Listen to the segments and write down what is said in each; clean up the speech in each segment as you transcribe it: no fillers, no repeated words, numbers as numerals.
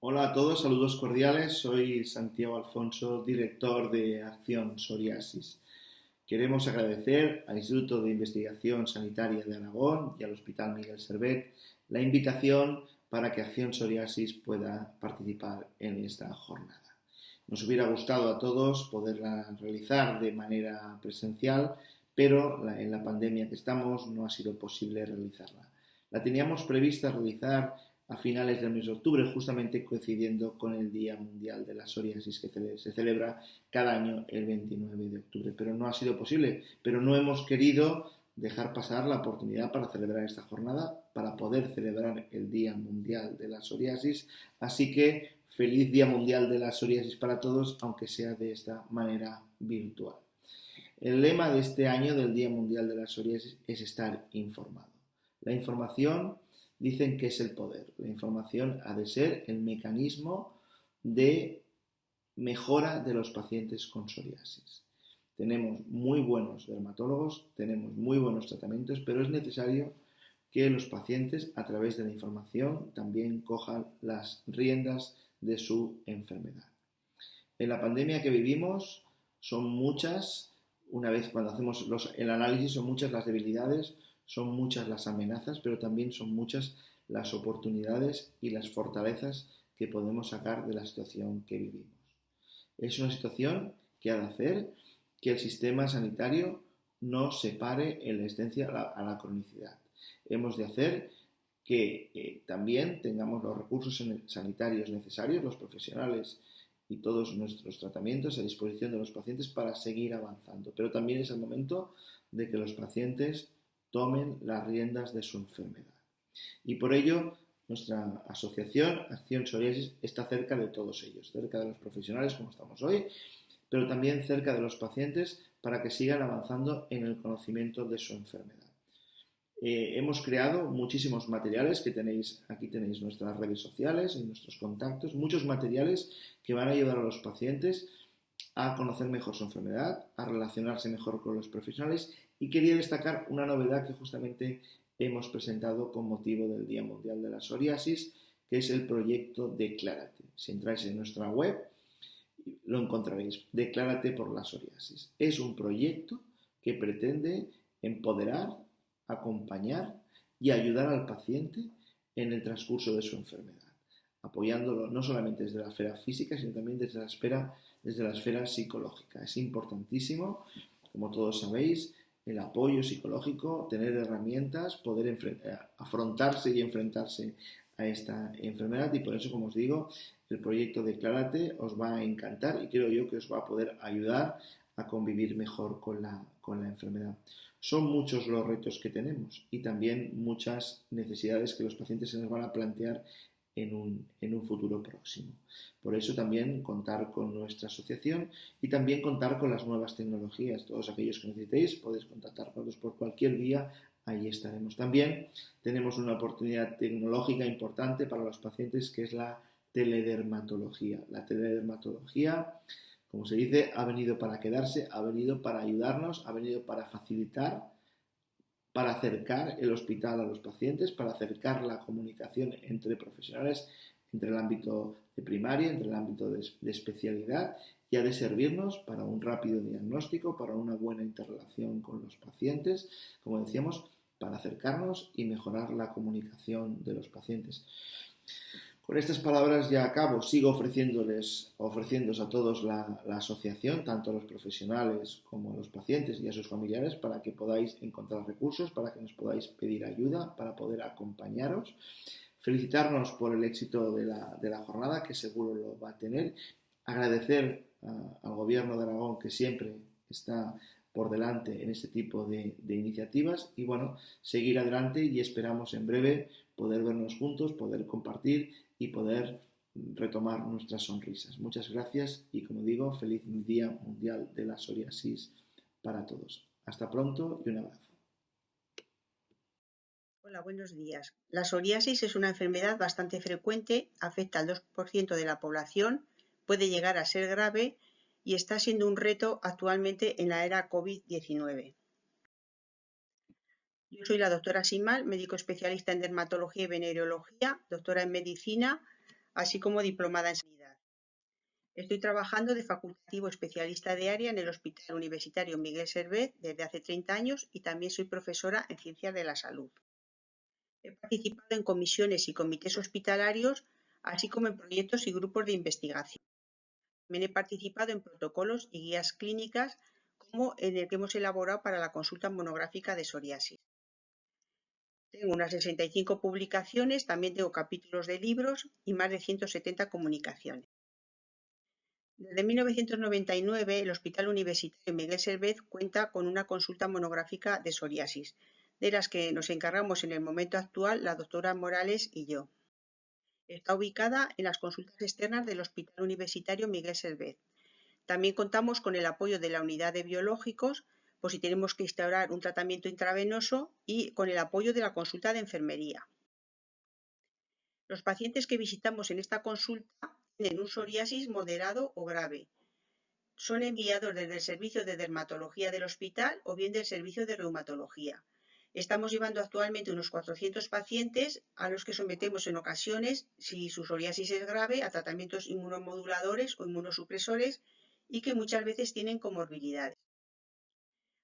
Hola a todos, saludos cordiales. Soy Santiago Alfonso, director de Acción Psoriasis. Queremos agradecer al Instituto de Investigación Sanitaria de Aragón y al Hospital Miguel Servet la invitación para que Acción Psoriasis pueda participar en esta jornada. Nos hubiera gustado a todos poderla realizar de manera presencial, pero en la pandemia que estamos no ha sido posible realizarla. La teníamos prevista realizar a finales del mes de octubre, justamente coincidiendo con el Día Mundial de la Psoriasis que se celebra cada año el 29 de octubre, pero no ha sido posible, pero no hemos querido dejar pasar la oportunidad para celebrar esta jornada, para poder celebrar el Día Mundial de la Psoriasis, así que feliz Día Mundial de la Psoriasis para todos, aunque sea de esta manera virtual. El lema de este año del Día Mundial de la Psoriasis es estar informado. La información dicen que es el poder. La información ha de ser el mecanismo de mejora de los pacientes con psoriasis. Tenemos muy buenos dermatólogos, tenemos muy buenos tratamientos, pero es necesario que los pacientes, a través de la información, también cojan las riendas de su enfermedad. En la pandemia que vivimos son muchas, una vez cuando hacemos el análisis, son muchas las debilidades, son muchas las amenazas, pero también son muchas las oportunidades y las fortalezas que podemos sacar de la situación que vivimos. Es una situación que ha de hacer que el sistema sanitario no se pare en la existencia a la cronicidad. Hemos de hacer que también tengamos los recursos sanitarios necesarios, los profesionales y todos nuestros tratamientos a disposición de los pacientes para seguir avanzando. Pero también es el momento de que los pacientes tomen las riendas de su enfermedad. Y por ello, nuestra asociación Acción Psoriasis está cerca de todos ellos, cerca de los profesionales como estamos hoy, pero también cerca de los pacientes para que sigan avanzando en el conocimiento de su enfermedad. Hemos creado muchísimos materiales que tenéis, aquí tenéis nuestras redes sociales y nuestros contactos, muchos materiales que van a ayudar a los pacientes a conocer mejor su enfermedad, a relacionarse mejor con los profesionales, y quería destacar una novedad que justamente hemos presentado con motivo del Día Mundial de la Psoriasis, que es el proyecto Declárate. Si entráis en nuestra web, lo encontraréis, Declárate por la Psoriasis. Es un proyecto que pretende empoderar, acompañar y ayudar al paciente en el transcurso de su enfermedad, apoyándolo no solamente desde la esfera física, sino también desde la esfera psicológica. Es importantísimo, como todos sabéis, el apoyo psicológico, tener herramientas, poder afrontarse y enfrentarse a esta enfermedad, y por eso, como os digo, el proyecto Declárate os va a encantar y creo yo que os va a poder ayudar a convivir mejor con la enfermedad. Son muchos los retos que tenemos y también muchas necesidades que los pacientes se nos van a plantear en un futuro próximo. Por eso también contar con nuestra asociación y también contar con las nuevas tecnologías. Todos aquellos que necesitéis podéis contactar con nosotros por cualquier vía, ahí estaremos. También tenemos una oportunidad tecnológica importante para los pacientes, que es la teledermatología. La teledermatología, como se dice, ha venido para quedarse, ha venido para ayudarnos, ha venido para facilitar, para acercar el hospital a los pacientes, para acercar la comunicación entre profesionales, entre el ámbito de primaria, entre el ámbito de especialidad, y ha de servirnos para un rápido diagnóstico, para una buena interrelación con los pacientes, como decíamos, para acercarnos y mejorar la comunicación de los pacientes. Con estas palabras ya acabo. Sigo ofreciéndoos a todos la asociación, tanto a los profesionales como a los pacientes y a sus familiares, para que podáis encontrar recursos, para que nos podáis pedir ayuda, para poder acompañaros. Felicitarnos por el éxito de la jornada, que seguro lo va a tener. Agradecer al Gobierno de Aragón, que siempre está por delante en este tipo de iniciativas, y bueno, seguir adelante, y esperamos en breve poder vernos juntos, poder compartir y poder retomar nuestras sonrisas. Muchas gracias y, como digo, feliz Día Mundial de la Psoriasis para todos. Hasta pronto y un abrazo. Hola, buenos días. La psoriasis es una enfermedad bastante frecuente, afecta al 2% de la población, puede llegar a ser grave y está siendo un reto actualmente en la era COVID-19. Yo soy la doctora Simal, médico especialista en dermatología y venereología, doctora en medicina, así como diplomada en sanidad. Estoy trabajando de facultativo especialista de área en el Hospital Universitario Miguel Servet desde hace 30 años y también soy profesora en Ciencias de la Salud. He participado en comisiones y comités hospitalarios, así como en proyectos y grupos de investigación. También he participado en protocolos y guías clínicas, como en el que hemos elaborado para la consulta monográfica de psoriasis. Tengo unas 65 publicaciones, también tengo capítulos de libros y más de 170 comunicaciones. Desde 1999, el Hospital Universitario Miguel Servet cuenta con una consulta monográfica de psoriasis, de las que nos encargamos en el momento actual la doctora Morales y yo. Está ubicada en las consultas externas del Hospital Universitario Miguel Servet. También contamos con el apoyo de la unidad de biológicos, por si tenemos que instaurar un tratamiento intravenoso, y con el apoyo de la consulta de enfermería. Los pacientes que visitamos en esta consulta tienen un psoriasis moderado o grave. Son enviados desde el servicio de dermatología del hospital o bien del servicio de reumatología. Estamos llevando actualmente unos 400 pacientes a los que sometemos en ocasiones, si su psoriasis es grave, a tratamientos inmunomoduladores o inmunosupresores y que muchas veces tienen comorbilidades.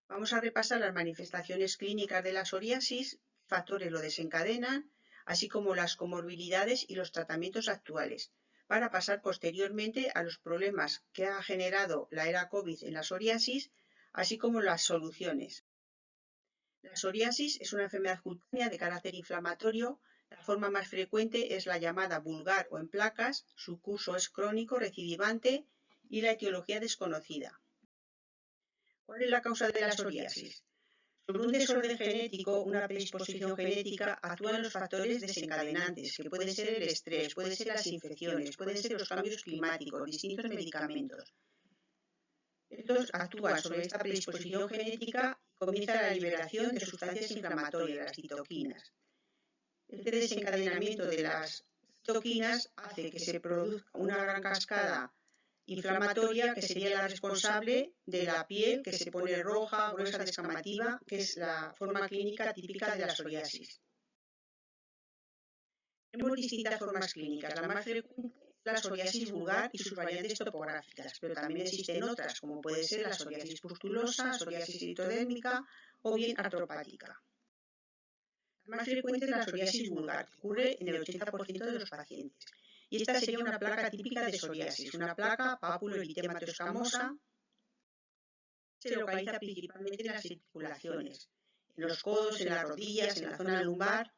Vamos a repasar las manifestaciones clínicas de la psoriasis, qué factores lo desencadenan, así como las comorbilidades y los tratamientos actuales, para pasar posteriormente a los problemas que ha generado la era COVID en la psoriasis, así como las soluciones. La psoriasis es una enfermedad cutánea de carácter inflamatorio. La forma más frecuente es la llamada vulgar o en placas, su curso es crónico, recidivante y la etiología desconocida. ¿Cuál es la causa de la psoriasis? Sobre un desorden genético, una predisposición genética, actúan los factores desencadenantes, que pueden ser el estrés, pueden ser las infecciones, pueden ser los cambios climáticos, distintos medicamentos. Estos actúan sobre esta predisposición genética y comienza la liberación de sustancias inflamatorias, las citoquinas. Este desencadenamiento de las citoquinas hace que se produzca una gran cascada inflamatoria que sería la responsable de la piel que se pone roja, gruesa, descamativa, que es la forma clínica típica de la psoriasis. Tenemos distintas formas clínicas. La más frecuente es la psoriasis vulgar y sus variantes topográficas, pero también existen otras, como puede ser la psoriasis pustulosa, psoriasis eritodérmica o bien artropática. La más frecuente es la psoriasis vulgar, que ocurre en el 80% de los pacientes. Y esta sería una placa típica de psoriasis, una placa pápulo-eritemato-escamosa. Se localiza principalmente en las articulaciones, en los codos, en las rodillas, en la zona lumbar,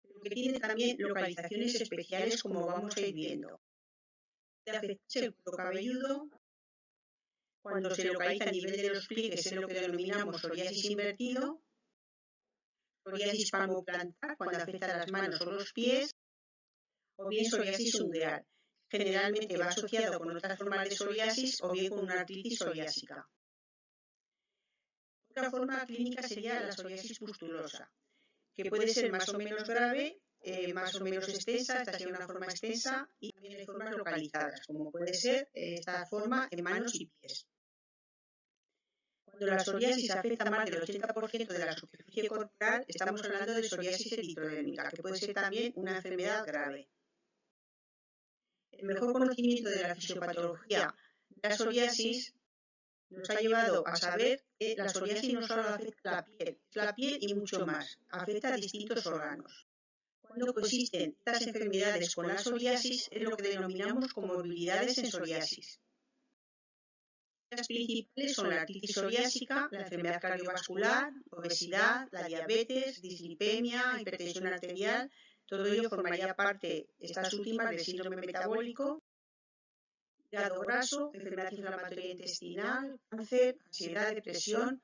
pero que tiene también localizaciones especiales, como vamos a ir viendo. Puede afectarse el cuero cabelludo. Cuando se localiza a nivel de los pliegues es lo que denominamos psoriasis invertido, psoriasis palmoplantar, cuando afecta a las manos o los pies, o bien psoriasis ungueal. Generalmente va asociado con otras formas de psoriasis o bien con una artritis psoriásica. Otra forma clínica sería la psoriasis pustulosa, que puede ser más o menos grave, más o menos extensa. Esta sería una forma extensa, y también hay formas localizadas, como puede ser esta forma en manos y pies. Cuando la psoriasis afecta más del 80% de la superficie corporal, estamos hablando de psoriasis eritrodérmica, que puede ser también una enfermedad grave. El mejor conocimiento de la fisiopatología de la psoriasis nos ha llevado a saber que la psoriasis no solo afecta la piel y mucho más, afecta a distintos órganos. Cuando coexisten estas enfermedades con la psoriasis es lo que denominamos comorbilidades en psoriasis. Las principales son la artritis psoriásica, la enfermedad cardiovascular, obesidad, la diabetes, dislipemia, hipertensión arterial. Todo ello formaría parte, estas últimas, del síndrome metabólico, hígado graso, enfermedad inflamatoria intestinal, cáncer, ansiedad, depresión.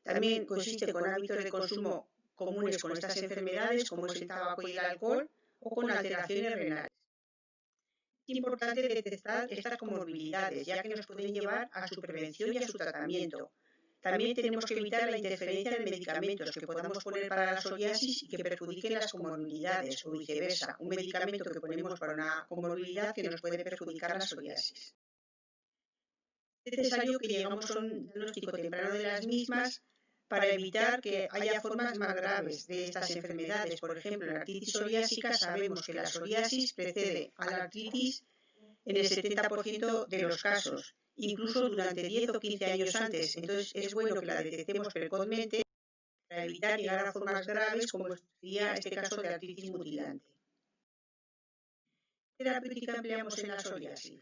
También coexiste con hábitos de consumo comunes con estas enfermedades, como es el tabaco y el alcohol, o con alteraciones renales. Es importante detectar estas comorbilidades, ya que nos pueden llevar a su prevención y a su tratamiento. También tenemos que evitar la interferencia de medicamentos que podamos poner para la psoriasis y que perjudiquen las comorbilidades, o viceversa, un medicamento que ponemos para una comorbilidad que nos puede perjudicar la psoriasis. Es necesario que lleguemos a un diagnóstico temprano de las mismas para evitar que haya formas más graves de estas enfermedades. Por ejemplo, en la artritis psoriásica sabemos que la psoriasis precede a la artritis en el 70% de los casos, incluso durante 10 o 15 años antes. Entonces, es bueno que la detectemos precozmente para evitar llegar a formas graves, como sería este caso de artritis mutilante. ¿Qué terapéutica empleamos en la psoriasis?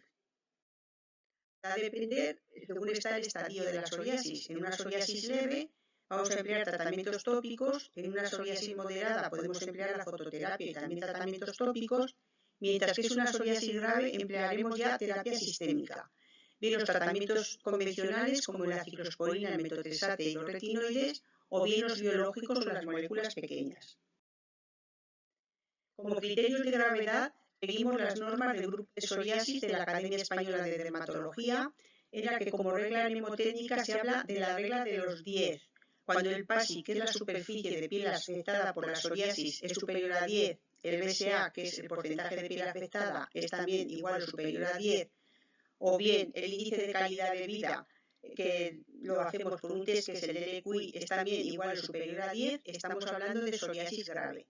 Va a depender, según está el estadio de la psoriasis. En una psoriasis leve, vamos a emplear tratamientos tópicos. En una psoriasis moderada podemos emplear la fototerapia y también tratamientos tópicos. Mientras que es una psoriasis grave, emplearemos ya terapia sistémica. Bien los tratamientos convencionales como la ciclosporina, el metotrexate y los retinoides, o bien los biológicos o las moléculas pequeñas. Como criterios de gravedad, seguimos las normas del grupo de psoriasis de la Academia Española de Dermatología, en la que como regla mnemotécnica se habla de la regla de los 10. Cuando el PASI, que es la superficie de piel afectada por la psoriasis, es superior a 10, el BSA, que es el porcentaje de piel afectada, es también igual o superior a 10, o bien el índice de calidad de vida, que lo hacemos por un test que es el LQI, es también igual o superior a 10, estamos hablando de psoriasis grave.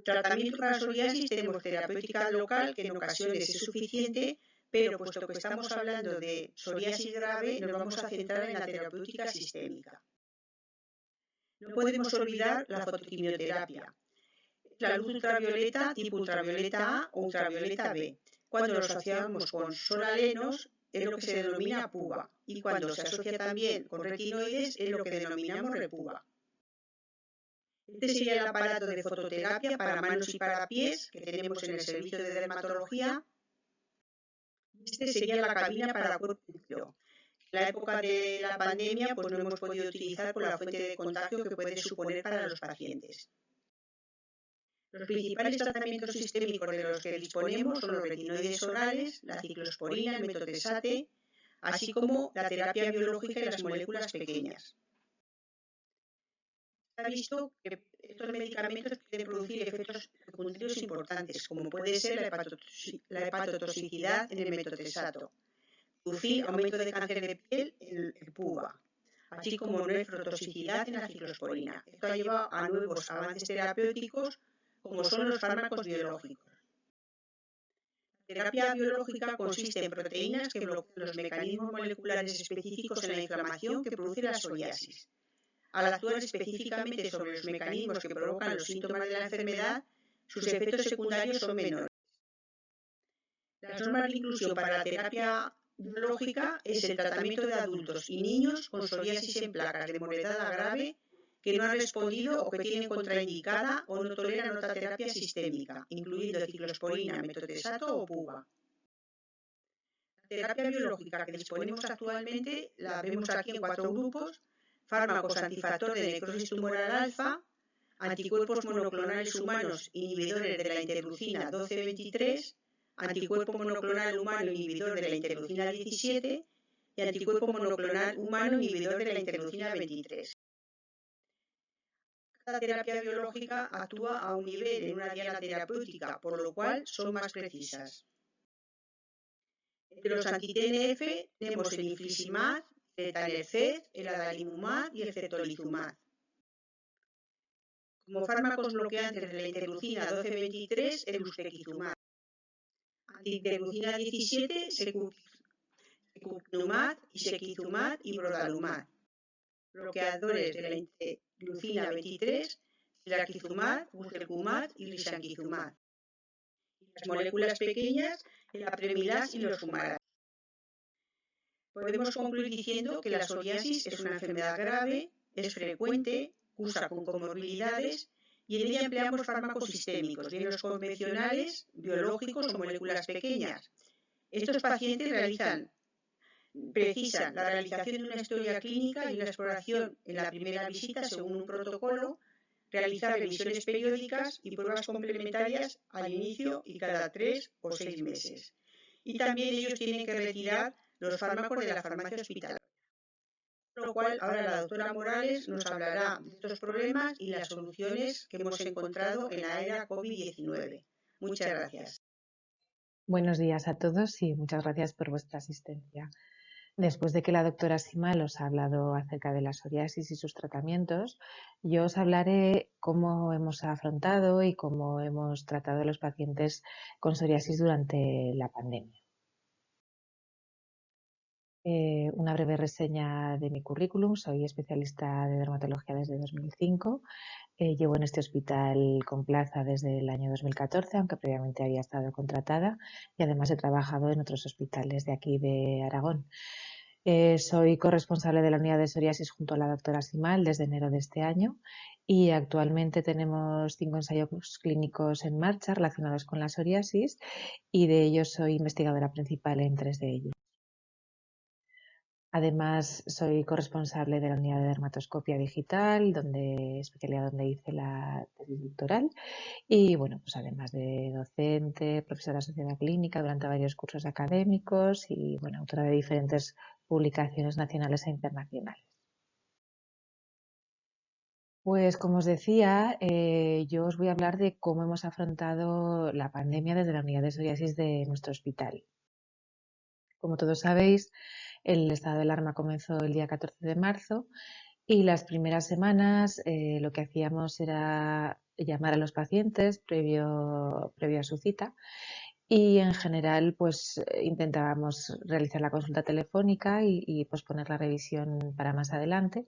Tratamiento para psoriasis tenemos terapéutica local, que en ocasiones es suficiente, pero puesto que estamos hablando de psoriasis grave, nos vamos a centrar en la terapéutica sistémica. No podemos olvidar la fotoquimioterapia. La luz ultravioleta tipo ultravioleta A o ultravioleta B. Cuando lo asociamos con solalenos es lo que se denomina PUVA, y cuando se asocia también con retinoides es lo que denominamos REPUVA. Este sería el aparato de fototerapia para manos y para pies que tenemos en el servicio de dermatología. Este sería la cabina para cuerpo entero. En la época de la pandemia pues no hemos podido utilizar por la fuente de contagio que puede suponer para los pacientes. Los principales tratamientos sistémicos de los que disponemos son los retinoides orales, la ciclosporina, el metotrexate, así como la terapia biológica y las moléculas pequeñas. Se ha visto que estos medicamentos pueden producir efectos secundarios importantes, como puede ser la hepatotoxicidad en el metotrexato, producir aumento de cáncer de piel en el PUVA, así como nefrotoxicidad en la ciclosporina. Esto ha llevado a nuevos avances terapéuticos, como son los fármacos biológicos. La terapia biológica consiste en proteínas que bloquean los mecanismos moleculares específicos en la inflamación que produce la psoriasis. Al actuar específicamente sobre los mecanismos que provocan los síntomas de la enfermedad, sus efectos secundarios son menores. Las normas de inclusión para la terapia biológica es el tratamiento de adultos y niños con psoriasis en placas de moredad grave que no han respondido o que tienen contraindicada o no toleran otra terapia sistémica, incluyendo ciclosporina, metotrexato o PUVA. La terapia biológica que disponemos actualmente la vemos aquí en 4 grupos: fármacos antifactor de necrosis tumoral alfa, anticuerpos monoclonales humanos inhibidores de la interleucina 12-23, anticuerpo monoclonal humano inhibidor de la interleucina 17 y anticuerpo monoclonal humano inhibidor de la interleucina 23. Cada terapia biológica actúa a un nivel en una diana terapéutica, por lo cual son más precisas. Entre los anti-TNF tenemos el infliximab, el etanercept, el adalimumab y el certolizumab. Como fármacos bloqueantes de la interleucina 12-23, el ustekinumab. Antiinterleucina 17, secukinumab, sequizumab y brodalumab. Bloqueadores de la interleucina 23, silaquizumab, guselkumab y risankizumab. Las moléculas pequeñas, el apremilast y los fumarate. Podemos concluir diciendo que la psoriasis es una enfermedad grave, es frecuente, cursa con comorbilidades y en ella empleamos fármacos sistémicos, bien los convencionales, biológicos o moléculas pequeñas. Estos pacientes precisan la realización de una historia clínica y una exploración en la primera visita según un protocolo, realizar revisiones periódicas y pruebas complementarias al inicio y cada 3 o 6 meses. Y también ellos tienen que retirar los fármacos de la farmacia hospitalaria. Con lo cual, ahora la doctora Morales nos hablará de estos problemas y las soluciones que hemos encontrado en la era COVID-19. Muchas gracias. Buenos días a todos y muchas gracias por vuestra asistencia. Después de que la doctora Simal os ha hablado acerca de la psoriasis y sus tratamientos, yo os hablaré cómo hemos afrontado y cómo hemos tratado a los pacientes con psoriasis durante la pandemia. Una breve reseña de mi currículum. Soy especialista de dermatología desde 2005. Llevo en este hospital con plaza desde el año 2014, aunque previamente había estado contratada, y además he trabajado en otros hospitales de aquí de Aragón. Soy corresponsable de la unidad de psoriasis junto a la doctora Simal desde enero de este año y actualmente tenemos 5 ensayos clínicos en marcha relacionados con la psoriasis y de ellos soy investigadora principal en 3 de ellos. Además, soy corresponsable de la unidad de dermatoscopia digital, especialidad donde hice la tesis doctoral. Y bueno, pues además de docente, profesora asociada clínica durante varios cursos académicos y bueno, autora de diferentes publicaciones nacionales e internacionales. Pues como os decía, yo os voy a hablar de cómo hemos afrontado la pandemia desde la unidad de psoriasis de nuestro hospital. Como todos sabéis, el estado de alarma comenzó el día 14 de marzo y las primeras semanas lo que hacíamos era llamar a los pacientes previo a su cita y en general pues intentábamos realizar la consulta telefónica y posponer la revisión para más adelante.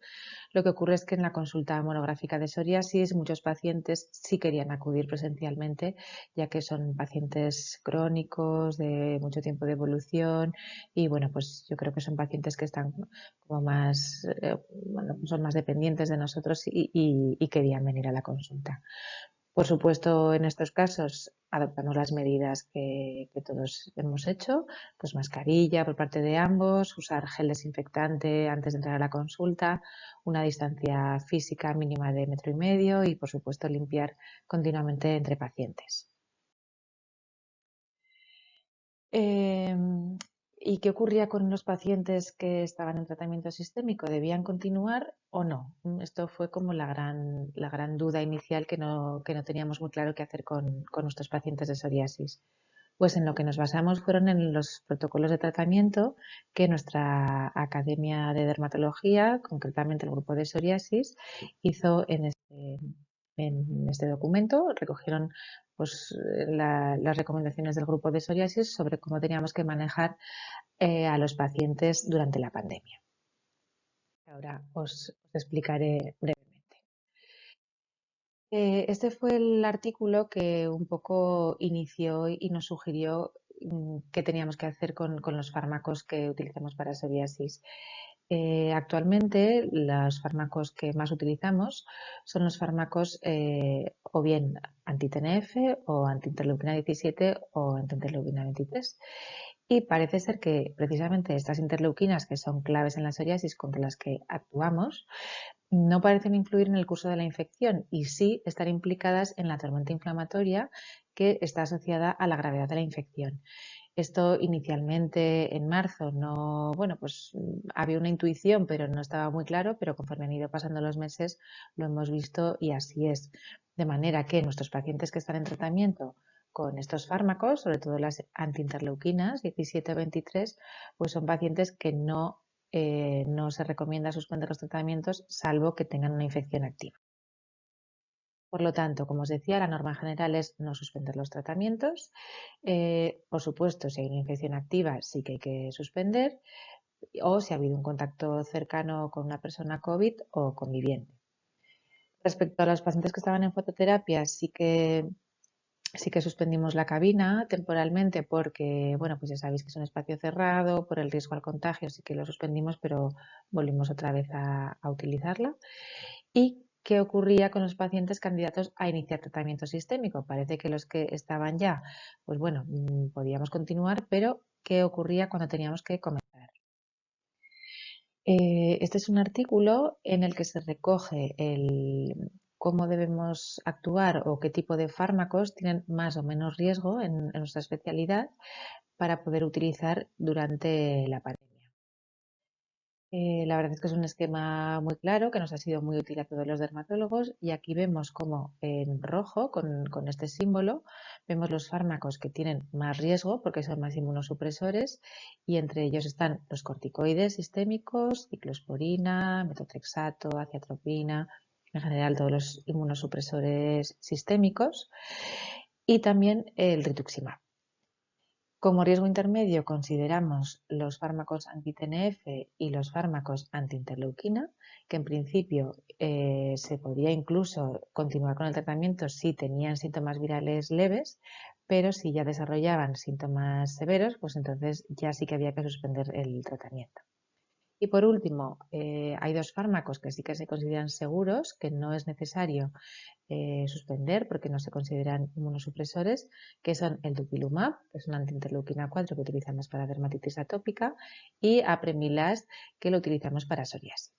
Lo que ocurre es que en la consulta monográfica de psoriasis muchos pacientes sí querían acudir presencialmente, ya que son pacientes crónicos de mucho tiempo de evolución y bueno, pues yo creo que son pacientes que están como más, son más dependientes de nosotros y querían venir a la consulta. Por supuesto, en estos casos adoptamos las medidas que todos hemos hecho, pues mascarilla por parte de ambos, usar gel desinfectante antes de entrar a la consulta, una distancia física mínima de 1,5 metros y, por supuesto, limpiar continuamente entre pacientes. ¿Y qué ocurría con los pacientes que estaban en tratamiento sistémico? ¿Debían continuar o no? Esto fue como la gran duda inicial que no teníamos muy claro qué hacer con nuestros pacientes de psoriasis. Pues en lo que nos basamos fueron en los protocolos de tratamiento que nuestra Academia de Dermatología, concretamente el grupo de psoriasis, hizo en este documento. Recogieron pues, las recomendaciones del grupo de psoriasis sobre cómo teníamos que manejar a los pacientes durante la pandemia. Ahora os explicaré brevemente. Este fue el artículo que un poco inició y nos sugirió qué teníamos que hacer con los fármacos que utilizamos para psoriasis. Actualmente los fármacos que más utilizamos son los fármacos o bien anti-TNF o anti-interleuquina 17 o anti-interleuquina 23. Y parece ser que precisamente estas interleuquinas, que son claves en la psoriasis contra las que actuamos, no parecen influir en el curso de la infección y sí estar implicadas en la tormenta inflamatoria que está asociada a la gravedad de la infección. Esto inicialmente en marzo no, bueno, pues había una intuición, pero no estaba muy claro, pero conforme han ido pasando los meses lo hemos visto y así es. De manera que nuestros pacientes que están en tratamiento con estos fármacos, sobre todo las antiinterleuquinas 17 o 23, pues son pacientes que no se recomienda suspender los tratamientos salvo que tengan una infección activa. Por lo tanto, como os decía, la norma general es no suspender los tratamientos. Por supuesto, si hay una infección activa sí que hay que suspender o si ha habido un contacto cercano con una persona COVID o conviviente. Respecto a los pacientes que estaban en fototerapia, sí que suspendimos la cabina temporalmente porque, bueno, pues ya sabéis que es un espacio cerrado, por el riesgo al contagio sí que lo suspendimos, pero volvimos otra vez a utilizarla. ¿Y qué ocurría con los pacientes candidatos a iniciar tratamiento sistémico? Parece que los que estaban ya, pues bueno, podíamos continuar, pero ¿qué ocurría cuando teníamos que comenzar? Este es un artículo en el que se recoge cómo debemos actuar o qué tipo de fármacos tienen más o menos riesgo en nuestra especialidad para poder utilizar durante la pandemia. La verdad es que es un esquema muy claro que nos ha sido muy útil a todos los dermatólogos y aquí vemos como en rojo, con este símbolo, vemos los fármacos que tienen más riesgo porque son más inmunosupresores y entre ellos están los corticoides sistémicos, ciclosporina, metotrexato, aciatropina, en general todos los inmunosupresores sistémicos y también el rituximab. Como riesgo intermedio consideramos los fármacos anti-TNF y los fármacos anti-interleuquina, que en principio se podría incluso continuar con el tratamiento si tenían síntomas virales leves, pero si ya desarrollaban síntomas severos, pues entonces ya sí que había que suspender el tratamiento. Y por último, hay dos fármacos que sí que se consideran seguros, que no es necesario suspender porque no se consideran inmunosupresores, que son el dupilumab, que es una antiinterleuquina 4 que utilizamos para dermatitis atópica, y apremilast, que lo utilizamos para psoriasis.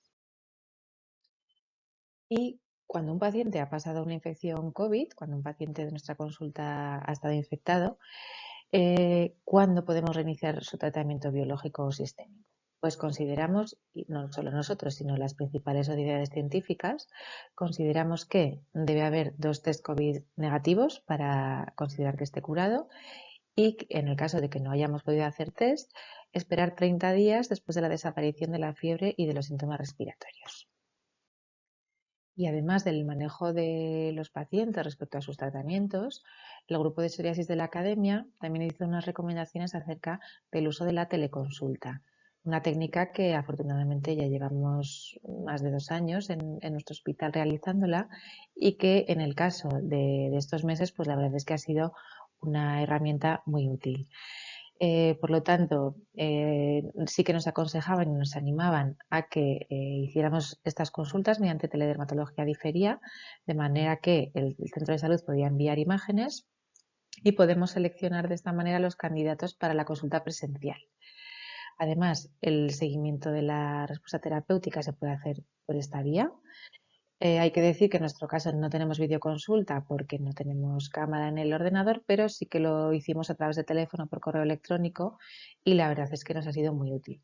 Y cuando un paciente ha pasado una infección COVID, cuando un paciente de nuestra consulta ha estado infectado, ¿cuándo podemos reiniciar su tratamiento biológico o sistémico? Pues consideramos, y no solo nosotros, sino las principales sociedades científicas, consideramos que debe haber 2 test COVID negativos para considerar que esté curado y en el caso de que no hayamos podido hacer test, esperar 30 días después de la desaparición de la fiebre y de los síntomas respiratorios. Y además del manejo de los pacientes respecto a sus tratamientos, el grupo de psoriasis de la academia también hizo unas recomendaciones acerca del uso de la teleconsulta, una técnica que afortunadamente ya llevamos más de 2 años en nuestro hospital realizándola y que en el caso de estos meses, pues la verdad es que ha sido una herramienta muy útil. Por lo tanto, sí que nos aconsejaban y nos animaban a que hiciéramos estas consultas mediante teledermatología diferida, de manera que el centro de salud podía enviar imágenes y podemos seleccionar de esta manera los candidatos para la consulta presencial. Además, el seguimiento de la respuesta terapéutica se puede hacer por esta vía. Hay que decir que en nuestro caso no tenemos videoconsulta porque no tenemos cámara en el ordenador, pero sí que lo hicimos a través de teléfono por correo electrónico y la verdad es que nos ha sido muy útil.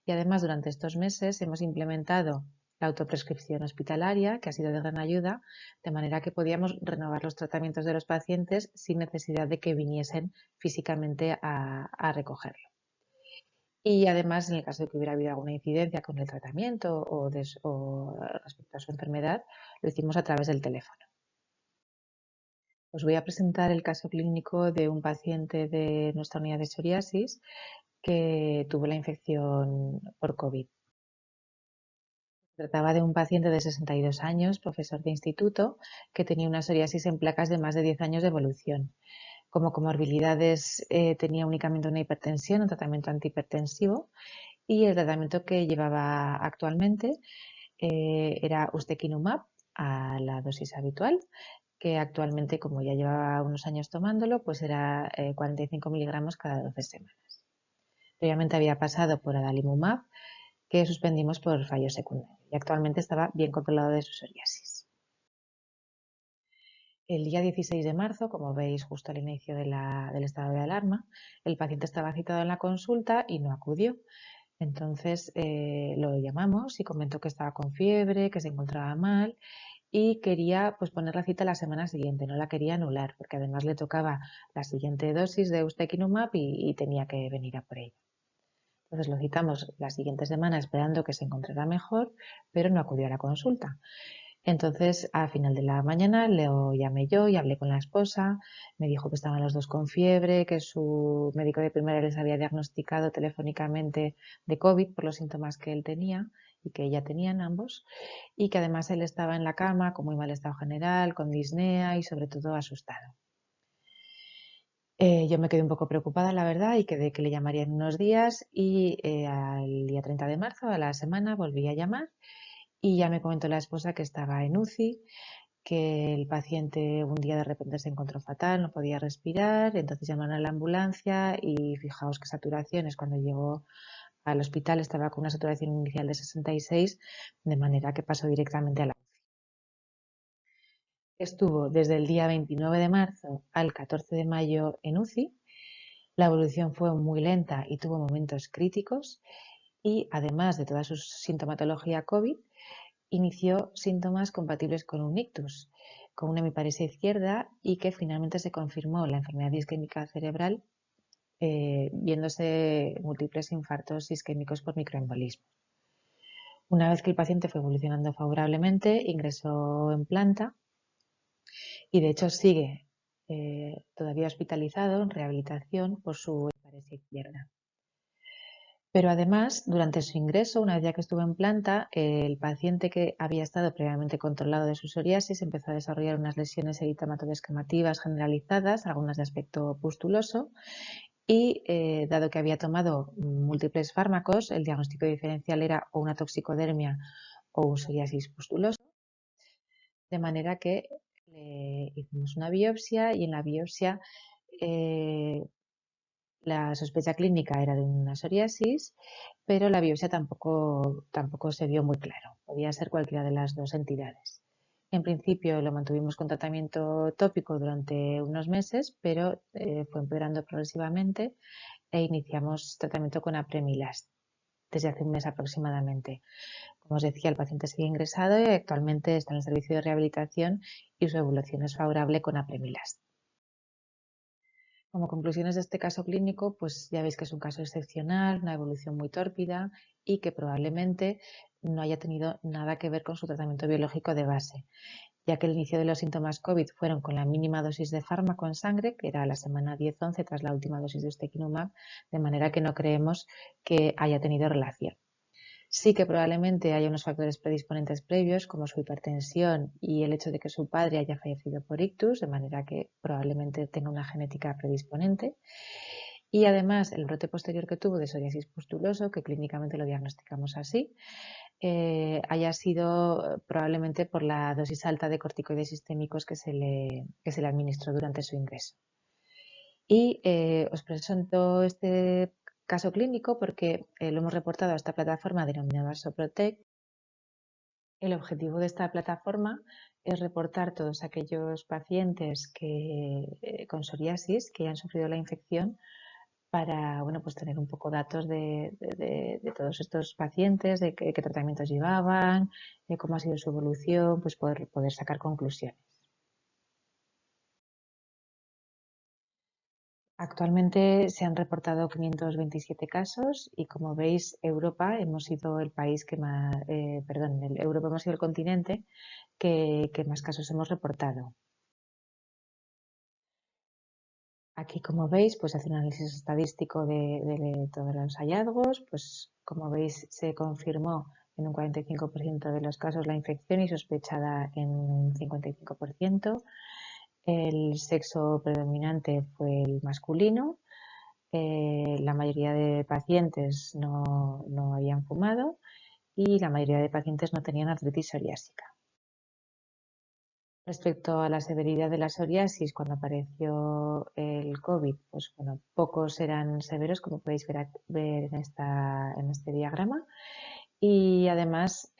Y además durante estos meses hemos implementado la autoprescripción hospitalaria, que ha sido de gran ayuda, de manera que podíamos renovar los tratamientos de los pacientes sin necesidad de que viniesen físicamente a recogerlo. Y además, en el caso de que hubiera habido alguna incidencia con el tratamiento o respecto a su enfermedad, lo hicimos a través del teléfono. Os voy a presentar el caso clínico de un paciente de nuestra unidad de psoriasis que tuvo la infección por COVID. Se trataba de un paciente de 62 años, profesor de instituto, que tenía una psoriasis en placas de más de 10 años de evolución. Como comorbilidades tenía únicamente una hipertensión, un tratamiento antihipertensivo, y el tratamiento que llevaba actualmente era ustekinumab a la dosis habitual, que actualmente, como ya llevaba unos años tomándolo, pues era 45 miligramos cada 12 semanas. Previamente había pasado por adalimumab, que suspendimos por fallo secundario, y actualmente estaba bien controlado de su psoriasis. El día 16 de marzo, como veis justo al inicio del estado de alarma, el paciente estaba citado en la consulta y no acudió. Entonces lo llamamos y comentó que estaba con fiebre, que se encontraba mal y quería pues, poner la cita la semana siguiente, no la quería anular porque además le tocaba la siguiente dosis de ustekinumab y tenía que venir a por ella. Entonces lo citamos la siguiente semana esperando que se encontrara mejor, pero no acudió a la consulta. Entonces, a final de la mañana lo llamé yo y hablé con la esposa. Me dijo que estaban los dos con fiebre, que su médico de primera les había diagnosticado telefónicamente de COVID por los síntomas que él tenía y que ella tenían ambos, y que además él estaba en la cama con muy mal estado general, con disnea y sobre todo asustado. Yo me quedé un poco preocupada, la verdad, y quedé que le llamaría en unos días y al día 30 de marzo, a la semana, volví a llamar y ya me comentó la esposa que estaba en UCI, que el paciente un día de repente se encontró fatal, no podía respirar, entonces llamaron a la ambulancia y fijaos qué saturaciones. Cuando llegó al hospital estaba con una saturación inicial de 66, de manera que pasó directamente a la UCI. Estuvo desde el día 29 de marzo al 14 de mayo en UCI. La evolución fue muy lenta y tuvo momentos críticos y, además de toda su sintomatología COVID, inició síntomas compatibles con un ictus, con una hemiparesia izquierda, y que finalmente se confirmó la enfermedad isquémica cerebral, viéndose múltiples infartos isquémicos por microembolismo. Una vez que el paciente fue evolucionando favorablemente, ingresó en planta y de hecho sigue todavía hospitalizado en rehabilitación por su hemiparesia izquierda. Pero además, durante su ingreso, una vez ya que estuvo en planta, el paciente, que había estado previamente controlado de su psoriasis, empezó a desarrollar unas lesiones eritematodo-esquemativas generalizadas, algunas de aspecto pustuloso, y dado que había tomado múltiples fármacos, el diagnóstico diferencial era o una toxicodermia o un psoriasis pustuloso, de manera que le hicimos una biopsia, y en la biopsia la sospecha clínica era de una psoriasis, pero la biopsia tampoco se vio muy claro. Podía ser cualquiera de las dos entidades. En principio lo mantuvimos con tratamiento tópico durante unos meses, pero fue empeorando progresivamente e iniciamos tratamiento con apremilast desde hace un mes aproximadamente. Como os decía, el paciente sigue ingresado y actualmente está en el servicio de rehabilitación y su evolución es favorable con apremilast. Como conclusiones de este caso clínico, pues ya veis que es un caso excepcional, una evolución muy tórpida y que probablemente no haya tenido nada que ver con su tratamiento biológico de base, ya que el inicio de los síntomas COVID fueron con la mínima dosis de fármaco en sangre, que era la semana 10-11 tras la última dosis de ustekinumab, de manera que no creemos que haya tenido relación. Sí que probablemente haya unos factores predisponentes previos, como su hipertensión y el hecho de que su padre haya fallecido por ictus, de manera que probablemente tenga una genética predisponente. Y además el brote posterior que tuvo de psoriasis pustuloso, que clínicamente lo diagnosticamos así, haya sido probablemente por la dosis alta de corticoides sistémicos que se le administró durante su ingreso. Y os presento este caso clínico porque lo hemos reportado a esta plataforma denominada Soprotec. El objetivo de esta plataforma es reportar todos aquellos pacientes con psoriasis que hayan sufrido la infección, para pues tener un poco datos de todos estos pacientes, de qué tratamientos llevaban, de cómo ha sido su evolución, pues poder sacar conclusiones. Actualmente se han reportado 527 casos y, como veis, Europa hemos sido el país que más, Europa hemos sido el continente que más casos hemos reportado. Aquí, como veis, pues hace un análisis estadístico de todos los hallazgos. Pues como veis, se confirmó en un 45% de los casos la infección y sospechada en un 55%. El sexo predominante fue el masculino. La mayoría de pacientes no habían fumado y la mayoría de pacientes no tenían artritis psoriásica. Respecto a la severidad de la psoriasis, cuando apareció el COVID, pues pocos eran severos, como podéis ver en este diagrama. Y además,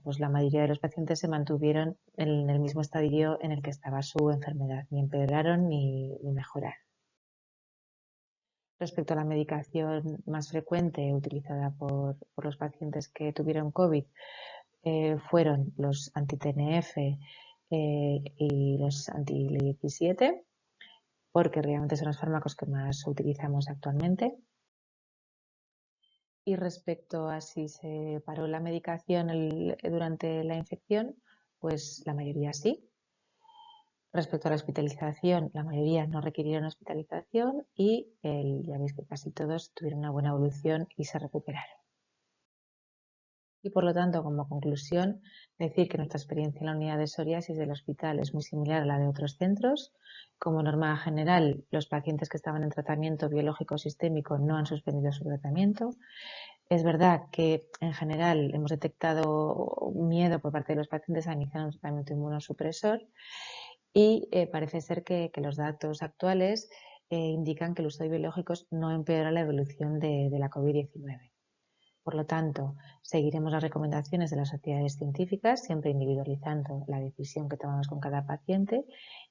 pues la mayoría de los pacientes se mantuvieron en el mismo estadio en el que estaba su enfermedad, ni empeoraron ni mejoraron. Respecto a la medicación más frecuente utilizada por los pacientes que tuvieron COVID, fueron los anti-TNF y los anti-IL-17, porque realmente son los fármacos que más utilizamos actualmente. Y respecto a si se paró la medicación durante la infección, pues la mayoría sí. Respecto a la hospitalización, la mayoría no requirieron hospitalización y ya veis que casi todos tuvieron una buena evolución y se recuperaron. Y por lo tanto, como conclusión, decir que nuestra experiencia en la unidad de psoriasis del hospital es muy similar a la de otros centros. Como norma general, los pacientes que estaban en tratamiento biológico sistémico no han suspendido su tratamiento. Es verdad que en general hemos detectado miedo por parte de los pacientes a iniciar un tratamiento inmunosupresor y parece ser que los datos actuales indican que el uso de biológicos no empeora la evolución de la COVID-19. Por lo tanto, seguiremos las recomendaciones de las sociedades científicas, siempre individualizando la decisión que tomamos con cada paciente.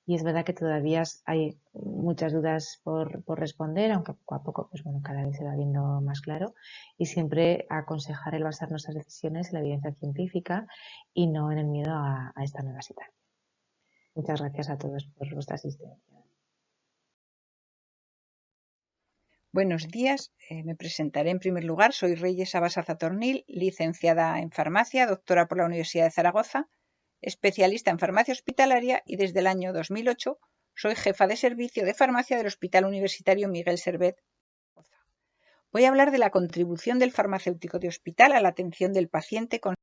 Y es verdad que todavía hay muchas dudas por responder, aunque poco a poco, pues bueno, cada vez se va viendo más claro. Y siempre aconsejar el basar nuestras decisiones en la evidencia científica y no en el miedo a esta nueva situación. Muchas gracias a todos por vuestra asistencia. Buenos días, me presentaré en primer lugar. Soy Reyes Abasa Zatornil, licenciada en farmacia, doctora por la Universidad de Zaragoza, especialista en farmacia hospitalaria y desde el año 2008 soy jefa de servicio de farmacia del Hospital Universitario Miguel Servet. Voy a hablar de la contribución del farmacéutico de hospital a la atención del paciente con...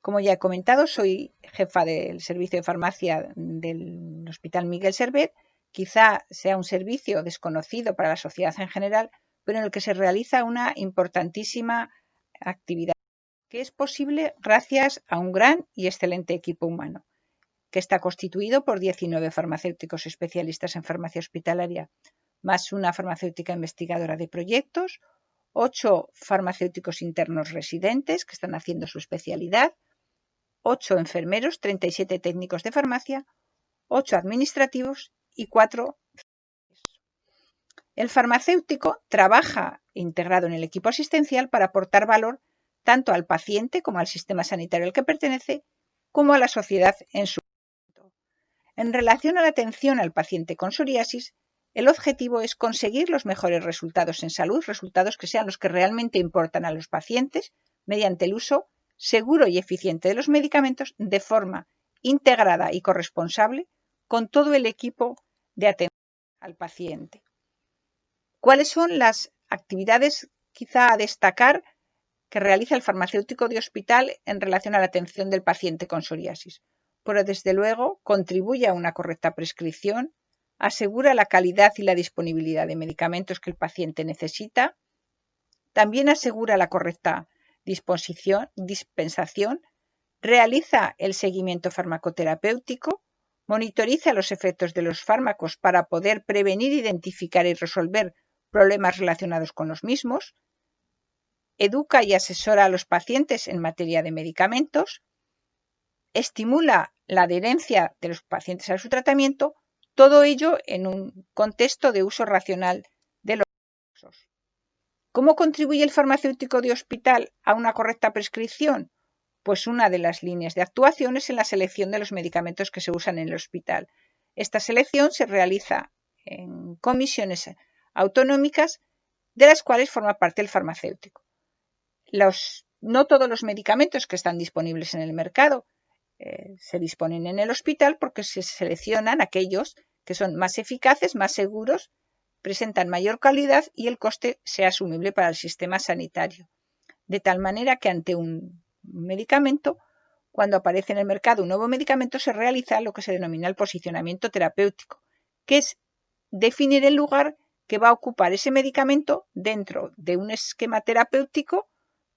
Como ya he comentado, soy jefa del servicio de farmacia del Hospital Miguel Servet. Quizá sea un servicio desconocido para la sociedad en general, pero en el que se realiza una importantísima actividad, que es posible gracias a un gran y excelente equipo humano, que está constituido por 19 farmacéuticos especialistas en farmacia hospitalaria, más una farmacéutica investigadora de proyectos, 8 farmacéuticos internos residentes que están haciendo su especialidad, 8 enfermeros, 37 técnicos de farmacia, 8 administrativos y 4. El farmacéutico trabaja integrado en el equipo asistencial para aportar valor tanto al paciente como al sistema sanitario al que pertenece, como a la sociedad en su conjunto. En relación a la atención al paciente con psoriasis, el objetivo es conseguir los mejores resultados en salud, resultados que sean los que realmente importan a los pacientes, mediante el uso seguro y eficiente de los medicamentos de forma integrada y corresponsable con todo el equipo de atención al paciente. ¿Cuáles son las actividades quizá a destacar que realiza el farmacéutico de hospital en relación a la atención del paciente con psoriasis? Pues desde luego contribuye a una correcta prescripción, asegura la calidad y la disponibilidad de medicamentos que el paciente necesita, también asegura la correcta dispensación, realiza el seguimiento farmacoterapéutico, monitoriza los efectos de los fármacos para poder prevenir, identificar y resolver problemas relacionados con los mismos, educa y asesora a los pacientes en materia de medicamentos, estimula la adherencia de los pacientes a su tratamiento, todo ello en un contexto de uso racional de los recursos. ¿Cómo contribuye el farmacéutico de hospital a una correcta prescripción? Pues una de las líneas de actuación es en la selección de los medicamentos que se usan en el hospital. Esta selección se realiza en comisiones autonómicas de las cuales forma parte el farmacéutico. No todos los medicamentos que están disponibles en el mercado se disponen en el hospital porque se seleccionan aquellos que son más eficaces, más seguros, presentan mayor calidad y el coste sea asumible para el sistema sanitario. De tal manera que ante un medicamento, cuando aparece en el mercado un nuevo medicamento, se realiza lo que se denomina el posicionamiento terapéutico, que es definir el lugar que va a ocupar ese medicamento dentro de un esquema terapéutico,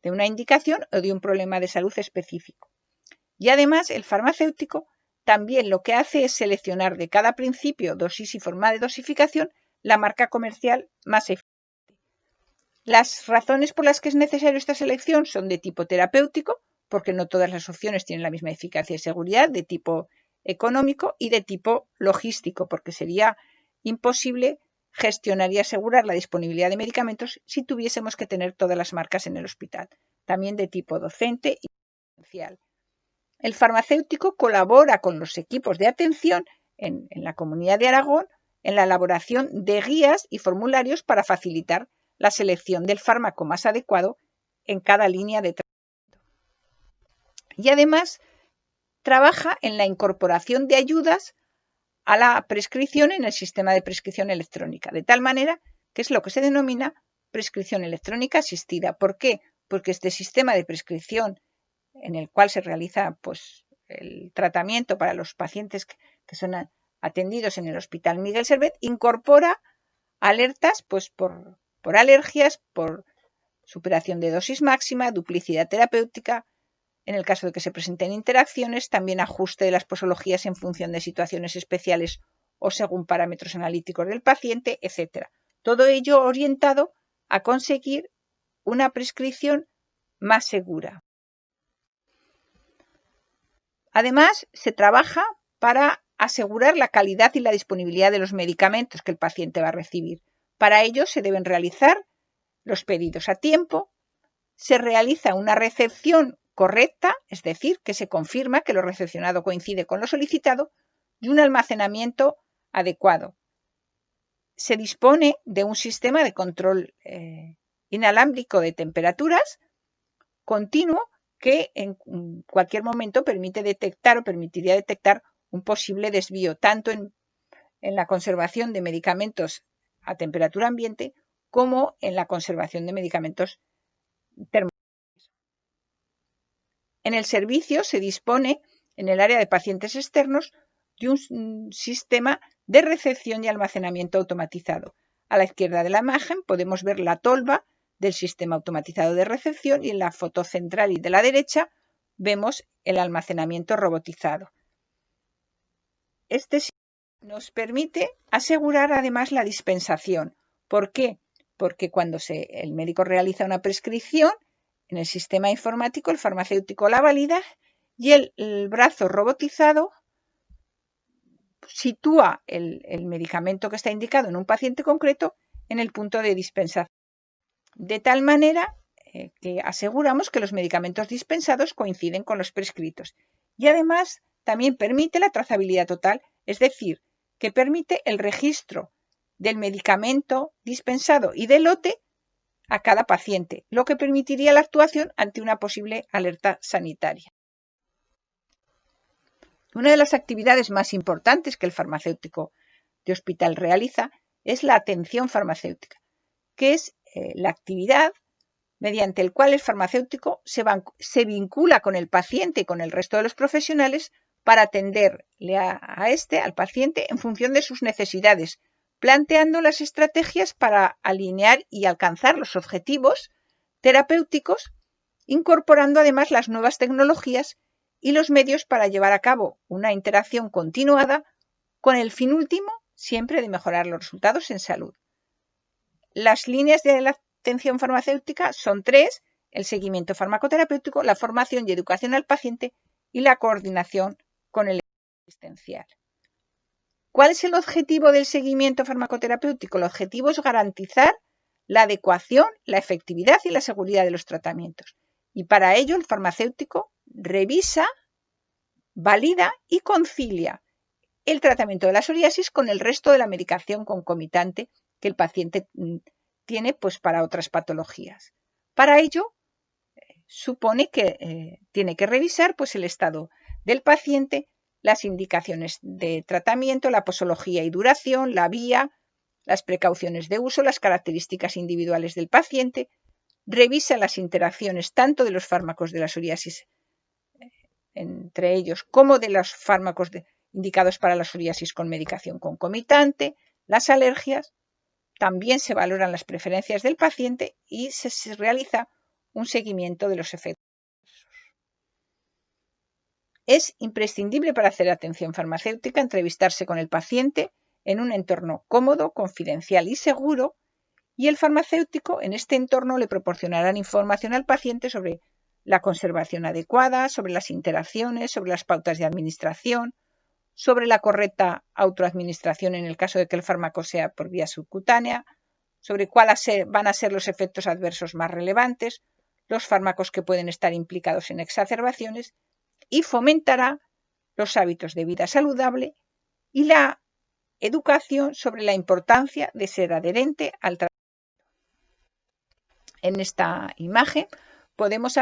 de una indicación o de un problema de salud específico. Y además el farmacéutico también lo que hace es seleccionar de cada principio, dosis y forma de dosificación la marca comercial más eficiente. Las razones por las que es necesaria esta selección son de tipo terapéutico, porque no todas las opciones tienen la misma eficacia y seguridad, de tipo económico y de tipo logístico, porque sería imposible gestionar y asegurar la disponibilidad de medicamentos si tuviésemos que tener todas las marcas en el hospital. También de tipo docente y social. El farmacéutico colabora con los equipos de atención en la Comunidad de Aragón en la elaboración de guías y formularios para facilitar la selección del fármaco más adecuado en cada línea de tratamiento. Y además trabaja en la incorporación de ayudas a la prescripción en el sistema de prescripción electrónica, de tal manera que es lo que se denomina prescripción electrónica asistida. ¿Por qué? Porque este sistema de prescripción en el cual se realiza el tratamiento para los pacientes que son atendidos en el Hospital Miguel Servet incorpora alertas por alergias, por superación de dosis máxima, duplicidad terapéutica, en el caso de que se presenten interacciones, también ajuste de las posologías en función de situaciones especiales o según parámetros analíticos del paciente, etc. Todo ello orientado a conseguir una prescripción más segura. Además, se trabaja para asegurar la calidad y la disponibilidad de los medicamentos que el paciente va a recibir. Para ello se deben realizar los pedidos a tiempo, se realiza una recepción correcta, es decir, que se confirma que lo recepcionado coincide con lo solicitado, y un almacenamiento adecuado. Se dispone de un sistema de control inalámbrico de temperaturas continuo que en cualquier momento permite detectar o permitiría detectar un posible desvío, tanto en la conservación de medicamentos a temperatura ambiente como en la conservación de medicamentos termogénicos. En el servicio se dispone, en el área de pacientes externos, de un sistema de recepción y almacenamiento automatizado. A la izquierda de la imagen podemos ver la tolva del sistema automatizado de recepción y en la foto central y de la derecha vemos el almacenamiento robotizado. Este sistema nos permite asegurar además la dispensación. ¿Por qué? Porque cuando el médico realiza una prescripción, en el sistema informático el farmacéutico la valida y el brazo robotizado sitúa el medicamento que está indicado en un paciente concreto en el punto de dispensación. De tal manera que aseguramos que los medicamentos dispensados coinciden con los prescritos. Y además también permite la trazabilidad total, es decir, que permite el registro del medicamento dispensado y del lote a cada paciente, lo que permitiría la actuación ante una posible alerta sanitaria. Una de las actividades más importantes que el farmacéutico de hospital realiza es la atención farmacéutica, que es la actividad mediante la cual el farmacéutico se vincula con el paciente y con el resto de los profesionales para atenderle al paciente en función de sus necesidades, planteando las estrategias para alinear y alcanzar los objetivos terapéuticos, incorporando además las nuevas tecnologías y los medios para llevar a cabo una interacción continuada con el fin último siempre de mejorar los resultados en salud. Las líneas de la atención farmacéutica son 3: el seguimiento farmacoterapéutico, la formación y educación al paciente y la coordinación con el equipo asistencial. ¿Cuál es el objetivo del seguimiento farmacoterapéutico? El objetivo es garantizar la adecuación, la efectividad y la seguridad de los tratamientos. Y para ello el farmacéutico revisa, valida y concilia el tratamiento de la psoriasis con el resto de la medicación concomitante que el paciente tiene para otras patologías. Para ello, supone que tiene que revisar el estado del paciente, las indicaciones de tratamiento, la posología y duración, la vía, las precauciones de uso, las características individuales del paciente, revisa las interacciones tanto de los fármacos de la psoriasis entre ellos como de los fármacos indicados para la psoriasis con medicación concomitante, las alergias. También se valoran las preferencias del paciente y se realiza un seguimiento de los efectos. Es imprescindible para hacer atención farmacéutica entrevistarse con el paciente en un entorno cómodo, confidencial y seguro, y el farmacéutico en este entorno le proporcionará información al paciente sobre la conservación adecuada, sobre las interacciones, sobre las pautas de administración, sobre la correcta autoadministración en el caso de que el fármaco sea por vía subcutánea, sobre cuáles van a ser los efectos adversos más relevantes, los fármacos que pueden estar implicados en exacerbaciones, y fomentará los hábitos de vida saludable y la educación sobre la importancia de ser adherente al tratamiento. En esta imagen podemos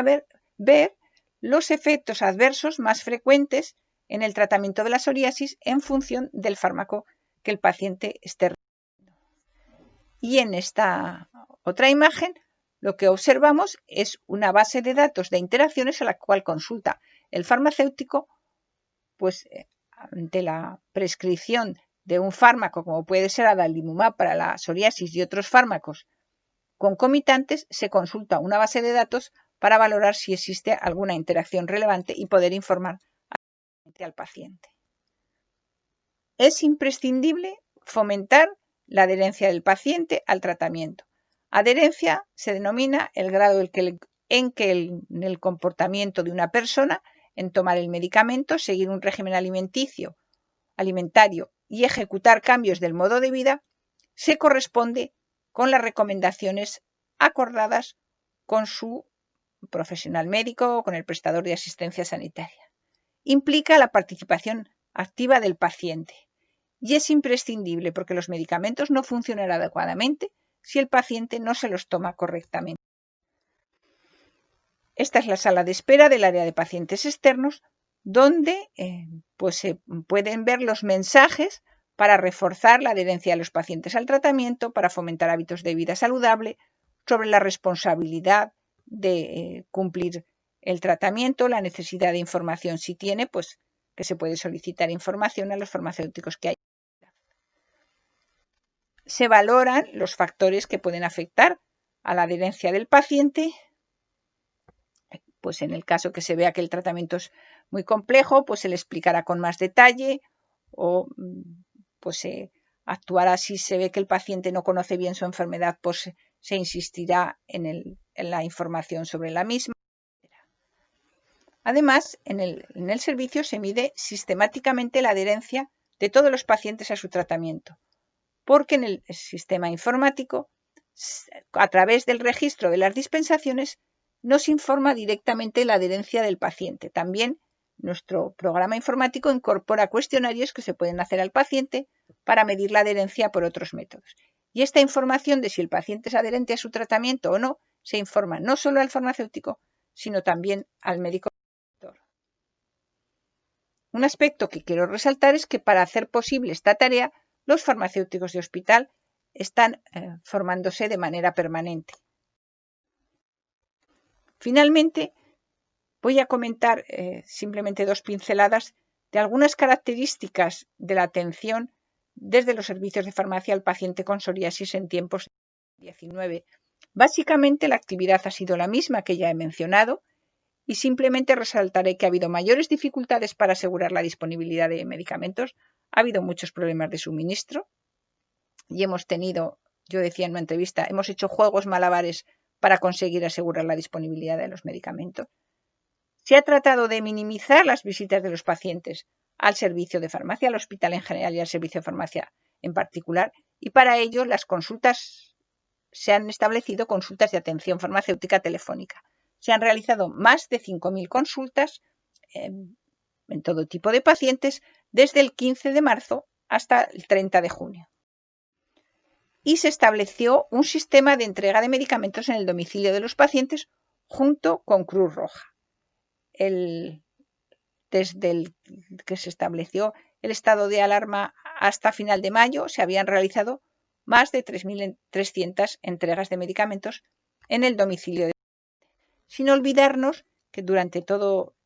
ver los efectos adversos más frecuentes en el tratamiento de la psoriasis en función del fármaco que el paciente esté recibiendo. Y en esta otra imagen lo que observamos es una base de datos de interacciones a la cual consulta el farmacéutico ante la prescripción de un fármaco como puede ser adalimumab para la psoriasis y otros fármacos concomitantes, se consulta una base de datos para valorar si existe alguna interacción relevante y poder informar al paciente. Es imprescindible fomentar la adherencia del paciente al tratamiento. Adherencia se denomina el grado en que el comportamiento de una persona en tomar el medicamento, seguir un régimen alimentario y ejecutar cambios del modo de vida se corresponde con las recomendaciones acordadas con su profesional médico o con el prestador de asistencia sanitaria. Implica la participación activa del paciente y es imprescindible porque los medicamentos no funcionarán adecuadamente si el paciente no se los toma correctamente. Esta es la sala de espera del área de pacientes externos, donde se pueden ver los mensajes para reforzar la adherencia de los pacientes al tratamiento, para fomentar hábitos de vida saludable, sobre la responsabilidad de cumplir el tratamiento, la necesidad de información si tiene, pues que se puede solicitar información a los farmacéuticos que hay. Se valoran los factores que pueden afectar a la adherencia del paciente. Pues en el caso que se vea que el tratamiento es muy complejo, pues se le explicará con más detalle o pues se actuará si se ve que el paciente no conoce bien su enfermedad, pues se insistirá en la información sobre la misma. Además, en el servicio se mide sistemáticamente la adherencia de todos los pacientes a su tratamiento, porque en el sistema informático, a través del registro de las dispensaciones, nos informa directamente la adherencia del paciente. También nuestro programa informático incorpora cuestionarios que se pueden hacer al paciente para medir la adherencia por otros métodos. Y esta información de si el paciente es adherente a su tratamiento o no, se informa no solo al farmacéutico, sino también al médico. Un aspecto que quiero resaltar es que para hacer posible esta tarea, los farmacéuticos de hospital están formándose de manera permanente. Finalmente, voy a comentar simplemente dos pinceladas de algunas características de la atención desde los servicios de farmacia al paciente con psoriasis en tiempos de COVID-19. Básicamente, la actividad ha sido la misma que ya he mencionado y simplemente resaltaré que ha habido mayores dificultades para asegurar la disponibilidad de medicamentos, ha habido muchos problemas de suministro y hemos tenido, yo decía en una entrevista, hemos hecho juegos malabares para conseguir asegurar la disponibilidad de los medicamentos. Se ha tratado de minimizar las visitas de los pacientes al servicio de farmacia, al hospital en general y al servicio de farmacia en particular, y para ello las consultas se han establecido consultas de atención farmacéutica telefónica. Se han realizado más de 5.000 consultas en todo tipo de pacientes desde el 15 de marzo hasta el 30 de junio. Y se estableció un sistema de entrega de medicamentos en el domicilio de los pacientes junto con Cruz Roja. Desde el que se estableció el estado de alarma hasta final de mayo se habían realizado más de 3.300 entregas de medicamentos en el domicilio de sin olvidarnos que durante todo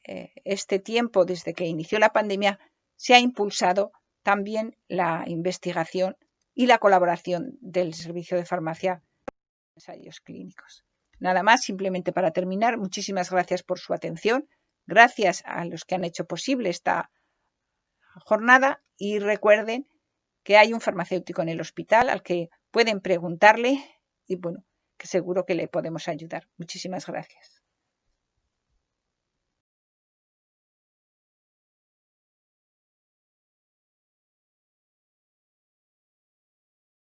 este tiempo, desde que inició la pandemia, se ha impulsado también la investigación y la colaboración del servicio de farmacia en ensayos clínicos. Nada más, simplemente para terminar, muchísimas gracias por su atención, gracias a los que han hecho posible esta jornada y recuerden que hay un farmacéutico en el hospital al que pueden preguntarle y bueno, que seguro que le podemos ayudar. Muchísimas gracias.